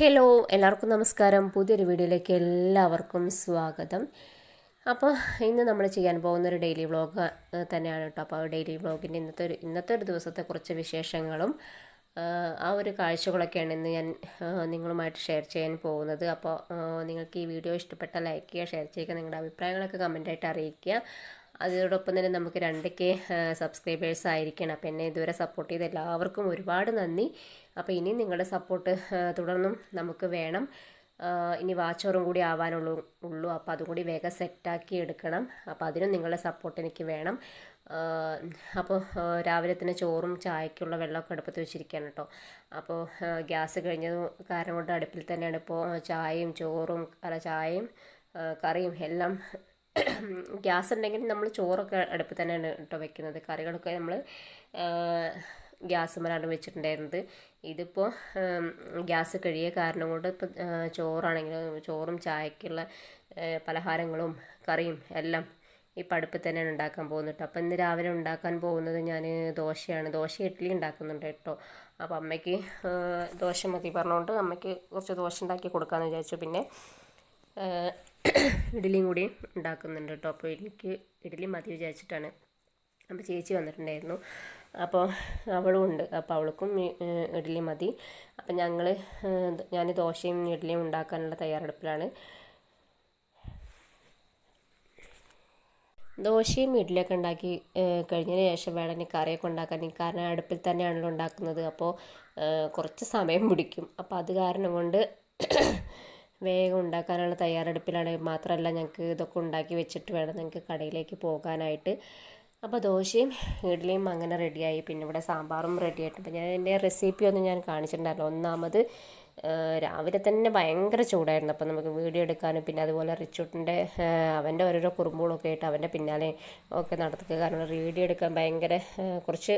Hello, എല്ലാവർക്കും നമസ്കാരം. പുതിയൊരു വീഡിയോയിലേക്ക് എല്ലാവർക്കും സ്വാഗതം. അപ്പോൾ ഇന്ന് നമ്മൾ ചെയ്യാൻ പോകുന്നൊരു ഡെയിലി വ്ളോഗ് തന്നെയാണ് കേട്ടോ. അപ്പോൾ ഡെയിലി വ്ളോഗിൻ്റെ ഇന്നത്തെ ഒരു ദിവസത്തെ കുറച്ച് വിശേഷങ്ങളും ആ ഒരു കാഴ്ചകളൊക്കെയാണ് ഇന്ന് ഞാൻ നിങ്ങളുമായിട്ട് ഷെയർ ചെയ്യാൻ പോകുന്നത്. അപ്പോൾ നിങ്ങൾക്ക് ഈ വീഡിയോ ഇഷ്ടപ്പെട്ടാൽ ലൈക്ക് ചെയ്യുക, ഷെയർ ചെയ്യുക, നിങ്ങളുടെ അഭിപ്രായങ്ങളൊക്കെ കമൻറ്റായിട്ട് അറിയിക്കുക. അതോടൊപ്പം തന്നെ നമുക്ക് 2K സബ്സ്ക്രൈബേഴ്സ് ആയിരിക്കണം. അപ്പോൾ എന്നെ ഇതുവരെ സപ്പോർട്ട് ചെയ്ത എല്ലാവർക്കും ഒരുപാട് നന്ദി. അപ്പോൾ ഇനി നിങ്ങളുടെ സപ്പോർട്ട് തുടർന്നും നമുക്ക് വേണം. ഇനി വാച്ചോറും കൂടി ആവാനുള്ളൂ. അപ്പോൾ അതും കൂടി വേഗം സെറ്റാക്കി എടുക്കണം. അപ്പോൾ അതിനും നിങ്ങളുടെ സപ്പോർട്ട് എനിക്ക് വേണം. അപ്പോൾ രാവിലെ തന്നെ ചോറും ചായക്കുള്ള വെള്ളമൊക്കെ അടുപ്പത്ത് വെച്ചിരിക്കുകയാണ് കേട്ടോ. അപ്പോൾ ഗ്യാസ് കഴിഞ്ഞത് കാരണം കൊണ്ട് അടുപ്പിൽ തന്നെയാണ് ഇപ്പോൾ ചായയും കറിയും എല്ലാം. ഗ്യാസ് ഉണ്ടെങ്കിൽ നമ്മൾ ചോറൊക്കെ അടുപ്പിൽ തന്നെയാണ് കേട്ടോ വെക്കുന്നത്. കറികളൊക്കെ നമ്മൾ ഗ്യാസുമ്മലാണ് വെച്ചിട്ടുണ്ടായിരുന്നത്. ഇതിപ്പോൾ ഗ്യാസ് കഴിയ കാരണം കൊണ്ട് ഇപ്പോൾ ചോറും ചായക്കുള്ള പലഹാരങ്ങളും കറിയും എല്ലാം ഇപ്പം അടുപ്പിൽ തന്നെയാണ് ഉണ്ടാക്കാൻ പോകുന്നത്. അപ്പോൾ ഇന്ന് രാവിലെ ഉണ്ടാക്കാൻ പോകുന്നത് ഞാൻ ദോശ ഇഡ്ഡലി ഉണ്ടാക്കുന്നുണ്ട് കേട്ടോ. അപ്പോൾ അമ്മയ്ക്ക് ദോശ മതി പറഞ്ഞുകൊണ്ട് അമ്മയ്ക്ക് കുറച്ച് ദോശ ഉണ്ടാക്കി കൊടുക്കാമെന്ന് വിചാരിച്ചു. പിന്നെ ഇഡ്ഡലിയും കൂടി ഉണ്ടാക്കുന്നുണ്ട് കേട്ടോ. അപ്പോൾ എനിക്ക് ഇഡ്ഡലി മതി വിചാരിച്ചിട്ടാണ്. അപ്പോൾ ചേച്ചി വന്നിട്ടുണ്ടായിരുന്നു, അപ്പോൾ അവളും ഉണ്ട്. അപ്പോൾ അവൾക്കും ഇഡ്ഡലി മതി. അപ്പം ഞാൻ ദോശയും ഇഡ്ഡലിയും ഉണ്ടാക്കാനുള്ള തയ്യാറെടുപ്പിലാണ്. ദോശയും ഇഡ്ഡലിയൊക്കെ ഉണ്ടാക്കി കഴിഞ്ഞതിന് ശേഷം വേണം ഇനി കറിയൊക്കെ ഉണ്ടാക്കാൻ. കാരണം അടുപ്പിൽ തന്നെയാണല്ലോ ഉണ്ടാക്കുന്നത്. അപ്പോൾ കുറച്ച് സമയം പിടിക്കും. അപ്പോൾ അത് കാരണം കൊണ്ട് വേഗം ഉണ്ടാക്കാനുള്ള തയ്യാറെടുപ്പിലാണ്. മാത്രമല്ല ഞങ്ങൾക്ക് ഇതൊക്കെ ഉണ്ടാക്കി വെച്ചിട്ട് വേണം ഞങ്ങൾക്ക് കടയിലേക്ക് പോകാനായിട്ട്. അപ്പോൾ ദോശയും ഇഡ്ഡലിയും അങ്ങനെ റെഡിയായി. പിന്നെ ഇവിടെ സാമ്പാറും റെഡിയായിട്ട്. അപ്പോൾ ഞാൻ എൻ്റെ റെസിപ്പി ഒന്നും ഞാൻ കാണിച്ചിട്ടുണ്ടായിരുന്നു. ഒന്നാമത് രാവിലെ തന്നെ ഭയങ്കര ചൂടായിരുന്നു. അപ്പോൾ നമുക്ക് വീഡിയോ എടുക്കാനും പിന്നെ അതുപോലെ റിച്ചൂട്ടിൻ്റെ അവൻ്റെ ഓരോരോ കുറുമ്പുകളൊക്കെ ആയിട്ട് അവൻ്റെ പിന്നാലെ ഒക്കെ നടത്തുക. കാരണം വീഡിയോ എടുക്കാൻ ഭയങ്കര കുറച്ച്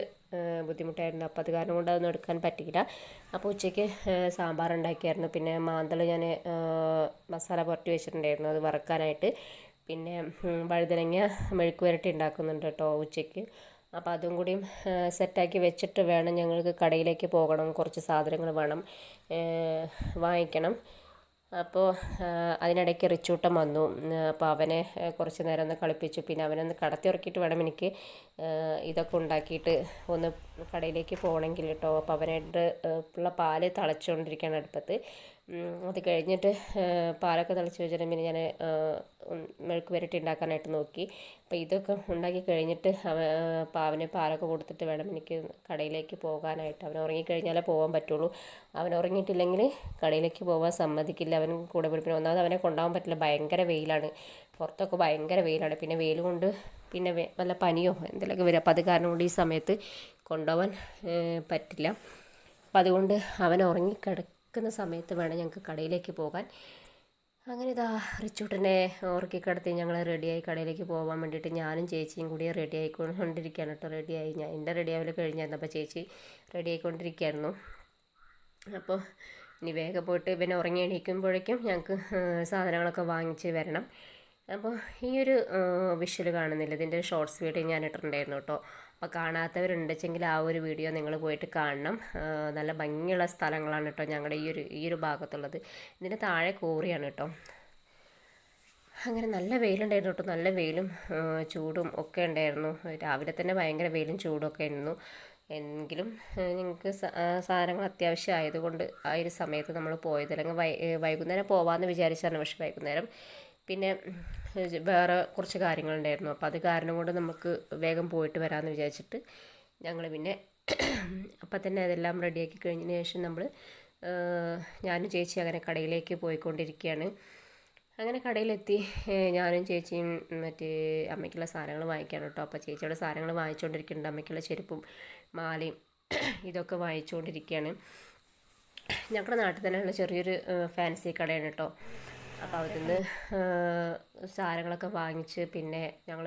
ബുദ്ധിമുട്ടായിരുന്നു. അപ്പോൾ അത് കാരണം കൊണ്ട് അതൊന്നും എടുക്കാൻ പറ്റിയില്ല. അപ്പോൾ ഉച്ചയ്ക്ക് സാമ്പാർ ഉണ്ടാക്കിയായിരുന്നു. പിന്നെ മാന്തൾ ഞാൻ മസാല പുരട്ടി വെച്ചിട്ടുണ്ടായിരുന്നു അത് വറക്കാനായിട്ട്. പിന്നെ വഴുതനങ്ങ മെഴുക്ക് പുരട്ടി ഉണ്ടാക്കുന്നുണ്ട് കേട്ടോ ഉച്ചയ്ക്ക്. അപ്പോൾ അതും കൂടിയും സെറ്റാക്കി വെച്ചിട്ട് വേണം ഞങ്ങൾക്ക് കടയിലേക്ക് പോകണം. കുറച്ച് സാധനങ്ങൾ വേണം വാങ്ങിക്കണം. അപ്പോൾ അതിനിടയ്ക്ക് റിച്ചൂട്ടൻ വന്നു. അപ്പോൾ അവനെ കുറച്ച് നേരം ഒന്ന് കളിപ്പിച്ചു. പിന്നെ അവനൊന്ന് കടത്തി ഉറക്കിയിട്ട് വേണം എനിക്ക് ഇതൊക്കെ ഉണ്ടാക്കിയിട്ട് ഒന്ന് കടയിലേക്ക് പോകണമെങ്കിൽ കേട്ടോ. അപ്പോൾ അവനായിട്ട് ഉള്ള പാല് തിളച്ചുകൊണ്ടിരിക്കുകയാണ് അടുപ്പത്ത്. അത് കഴിഞ്ഞിട്ട് പാലൊക്കെ തിളച്ച് വെച്ചിട്ട് പിന്നെ ഞാൻ മെഴുക്ക് പുരട്ടി ഉണ്ടാക്കാനായിട്ട് നോക്കി. അപ്പോൾ ഇതൊക്കെ ഉണ്ടാക്കി കഴിഞ്ഞിട്ട് അവന് പാലൊക്കെ കൊടുത്തിട്ട് വേണം എനിക്ക് കടയിലേക്ക് പോകാനായിട്ട്. അവൻ ഉറങ്ങിക്കഴിഞ്ഞാലേ പോകാൻ പറ്റുള്ളൂ. അവൻ ഉറങ്ങിയിട്ടില്ലെങ്കിൽ കടയിലേക്ക് പോകാൻ സമ്മതിക്കില്ല. അവൻ കൂടെ പിന്നെ ഒന്നാമത് അവനെ കൊണ്ടുപോകാൻ പറ്റില്ല, ഭയങ്കര വെയിലാണ്. പുറത്തൊക്കെ ഭയങ്കര വെയിലാണ്. പിന്നെ വെയിൽ കൊണ്ട് പിന്നെ വല്ല പനിയോ എന്തെങ്കിലുമൊക്കെ വരും. അപ്പോൾ അത് കാരണം കൊണ്ട് ഈ സമയത്ത് കൊണ്ടുപോകാൻ പറ്റില്ല. അപ്പം അതുകൊണ്ട് അവൻ ഉറങ്ങിക്കിടക്കുന്ന സമയത്ത് വേണം ഞങ്ങൾക്ക് കടയിലേക്ക് പോകാൻ. അങ്ങനെ ഇതാ റിച്ചൂട്ടനെ ഉറക്കിക്കിടത്തി ഞങ്ങൾ റെഡിയായി കടയിലേക്ക് പോകാൻ വേണ്ടിയിട്ട് ഞാനും ചേച്ചിയും കൂടി റെഡി ആയിക്കൊണ്ടിരിക്കുകയാണ് കേട്ടോ. റെഡിയായി ഞാൻ എൻ്റെ റെഡിയാവൽ കഴിഞ്ഞായിരുന്നു. അപ്പോൾ ചേച്ചി റെഡി ആയിക്കൊണ്ടിരിക്കുകയായിരുന്നു. അപ്പോൾ ഇനി വേഗം പോയിട്ട് പിന്നെ ഉറങ്ങി എണീക്കുമ്പോഴേക്കും ഞങ്ങൾക്ക് സാധനങ്ങളൊക്കെ വാങ്ങിച്ച് വരണം. അപ്പോൾ ഈ ഒരു വിഷ്വൽ കാണുന്നില്ല, ഇതിൻ്റെ ഒരു ഷോർട്സ് വീഡിയോ ഞാൻ ഇട്ടിട്ടുണ്ടായിരുന്നു കേട്ടോ. അപ്പോൾ കാണാത്തവരുണ്ടെങ്കിൽ ആ ഒരു വീഡിയോ നിങ്ങൾ പോയിട്ട് കാണണം. നല്ല ഭംഗിയുള്ള സ്ഥലങ്ങളാണ് കേട്ടോ ഞങ്ങളുടെ ഈ ഒരു ഭാഗത്തുള്ളത്. ഇതിൻ്റെ താഴെ കോറിയാണ് കേട്ടോ. അങ്ങനെ നല്ല വെയിലുണ്ടായിരുന്നു കേട്ടോ. നല്ല വെയിലും ചൂടും ഒക്കെ ഉണ്ടായിരുന്നു. രാവിലെ തന്നെ ഭയങ്കര വെയിലും ചൂടും ഒക്കെ ആയിരുന്നു. എങ്കിലും ഞങ്ങൾക്ക് സാധനങ്ങൾ അത്യാവശ്യം ആയതുകൊണ്ട് ആ ഒരു സമയത്ത് നമ്മൾ പോയത്. അല്ലെങ്കിൽ വൈകുന്നേരം പോകാമെന്ന് വിചാരിച്ചാണ്. പക്ഷേ വൈകുന്നേരം പിന്നെ വേറെ കുറച്ച് കാര്യങ്ങളുണ്ടായിരുന്നു. അപ്പോൾ അത് കാരണം കൊണ്ട് നമുക്ക് വേഗം പോയിട്ട് വരാമെന്ന് വിചാരിച്ചിട്ട് ഞങ്ങൾ പിന്നെ അപ്പം തന്നെ അതെല്ലാം റെഡിയാക്കി കഴിഞ്ഞതിന് ശേഷം ഞാനും ചേച്ചി അങ്ങനെ കടയിലേക്ക് പോയിക്കൊണ്ടിരിക്കുകയാണ്. അങ്ങനെ കടയിലെത്തി ഞാനും ചേച്ചിയും മറ്റേ അമ്മയ്ക്കുള്ള സാധനങ്ങൾ വാങ്ങിക്കാണ് കേട്ടോ. അപ്പോൾ ചേച്ചിയുടെ സാധനങ്ങൾ വാങ്ങിച്ചുകൊണ്ടിരിക്കുന്നുണ്ട്. അമ്മയ്ക്കുള്ള ചെരുപ്പും മാലയും ഇതൊക്കെ വാങ്ങിച്ചുകൊണ്ടിരിക്കുകയാണ്. ഞങ്ങളുടെ നാട്ടിൽ തന്നെയുള്ള ചെറിയൊരു ഫാൻസി കടയാണ് കേട്ടോ. അപ്പോൾ അതിൽ നിന്ന് സാധനങ്ങളൊക്കെ വാങ്ങിച്ച് പിന്നെ ഞങ്ങൾ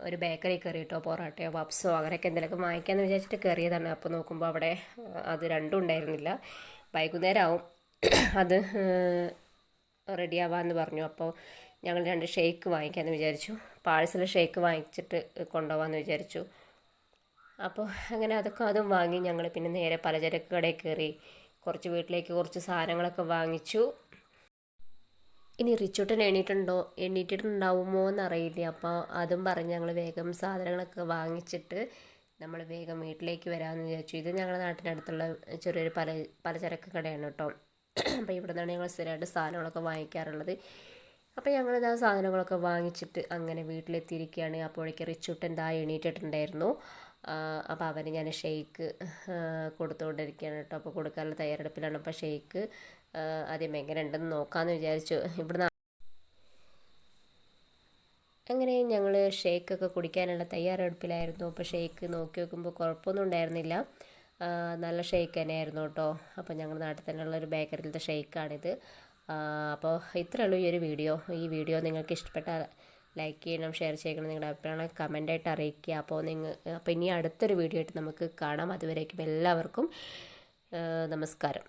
ഒരു ബേക്കറി കയറി കേട്ടോ. പൊറോട്ടയോ പപ്സോ അങ്ങനെയൊക്കെ എന്തെങ്കിലുമൊക്കെ വാങ്ങിക്കാമെന്ന് വിചാരിച്ചിട്ട് കയറിയതാണ്. അപ്പോൾ നോക്കുമ്പോൾ അവിടെ അത് രണ്ടും ഉണ്ടായിരുന്നില്ല. വൈകുന്നേരം ആവും അത് റെഡിയാവാമെന്ന് പറഞ്ഞു. അപ്പോൾ ഞങ്ങൾ 2 ഷേക്ക് വാങ്ങിക്കാമെന്ന് വിചാരിച്ചു. പാഴ്സൽ ഷേക്ക് വാങ്ങിച്ചിട്ട് കൊണ്ടുപോകാമെന്ന് വിചാരിച്ചു. അപ്പോൾ അങ്ങനെ അതും വാങ്ങി ഞങ്ങൾ പിന്നെ നേരെ പലചരക്ക് കടയിൽ കയറി കുറച്ച് വീട്ടിലേക്ക് കുറച്ച് സാധനങ്ങളൊക്കെ വാങ്ങിച്ചു. ഇനി റിച്ചൂട്ടൻ എണീറ്റിട്ടുണ്ടാവുമോ എന്നറിയില്ല. അപ്പോൾ അതും പറഞ്ഞ് ഞങ്ങൾ വേഗം സാധനങ്ങളൊക്കെ വാങ്ങിച്ചിട്ട് നമ്മൾ വേഗം വീട്ടിലേക്ക് വരാമെന്ന് വിചാരിച്ചു. ഇത് ഞങ്ങളുടെ നാട്ടിനടുത്തുള്ള ചെറിയൊരു പലചരക്ക് കടയാണ് കേട്ടോ. അപ്പോൾ ഇവിടെ നിന്നാണ് ഞങ്ങൾ സ്ഥിരമായിട്ട് സാധനങ്ങളൊക്കെ വാങ്ങിക്കാറുള്ളത്. അപ്പോൾ ഞങ്ങളിത് ആ സാധനങ്ങളൊക്കെ വാങ്ങിച്ചിട്ട് അങ്ങനെ വീട്ടിലെത്തിയിരിക്കുകയാണ്. അപ്പോഴേക്ക് റിച്ചൂട്ടൻ എണീറ്റിട്ടുണ്ടായിരുന്നു. അപ്പോൾ അവന് ഞാൻ ഷെയ്ക്ക് കൊടുത്തുകൊണ്ടിരിക്കുകയാണ് കേട്ടോ. അപ്പോൾ കൊടുക്കാനുള്ള തയ്യാറെടുപ്പിലാണ്. അപ്പോൾ ഷെയ്ക്ക് ആദ്യം എങ്ങനെ ഉണ്ടെന്ന് നോക്കാമെന്ന് വിചാരിച്ചു. ഇവിടുന്ന് അങ്ങനെ ഞങ്ങൾ ഷേക്കൊക്കെ കുടിക്കാനുള്ള തയ്യാറെടുപ്പിലായിരുന്നു. അപ്പോൾ ഷേക്ക് നോക്കി നോക്കുമ്പോൾ കുഴപ്പമൊന്നും ഉണ്ടായിരുന്നില്ല, നല്ല ഷേക്ക് തന്നെയായിരുന്നു കേട്ടോ. അപ്പോൾ ഞങ്ങളുടെ നാട്ടിൽ തന്നെയുള്ള ഒരു ബേക്കറിയിലത്തെ ഷേക്കാണിത്. അപ്പോൾ ഇത്രയേ ഉള്ളൂ ഈ ഒരു വീഡിയോ. ഈ വീഡിയോ നിങ്ങൾക്ക് ഇഷ്ടപ്പെട്ടാൽ ലൈക്ക് ചെയ്യണം, ഷെയർ ചെയ്യണം, നിങ്ങളുടെ അഭിപ്രായങ്ങൾ കമൻ്റായിട്ട് അറിയിക്കുക. അപ്പോൾ ഇനി അടുത്തൊരു വീഡിയോ ആയിട്ട് നമുക്ക് കാണാം. അതുവരേക്കും എല്ലാവർക്കും നമസ്കാരം.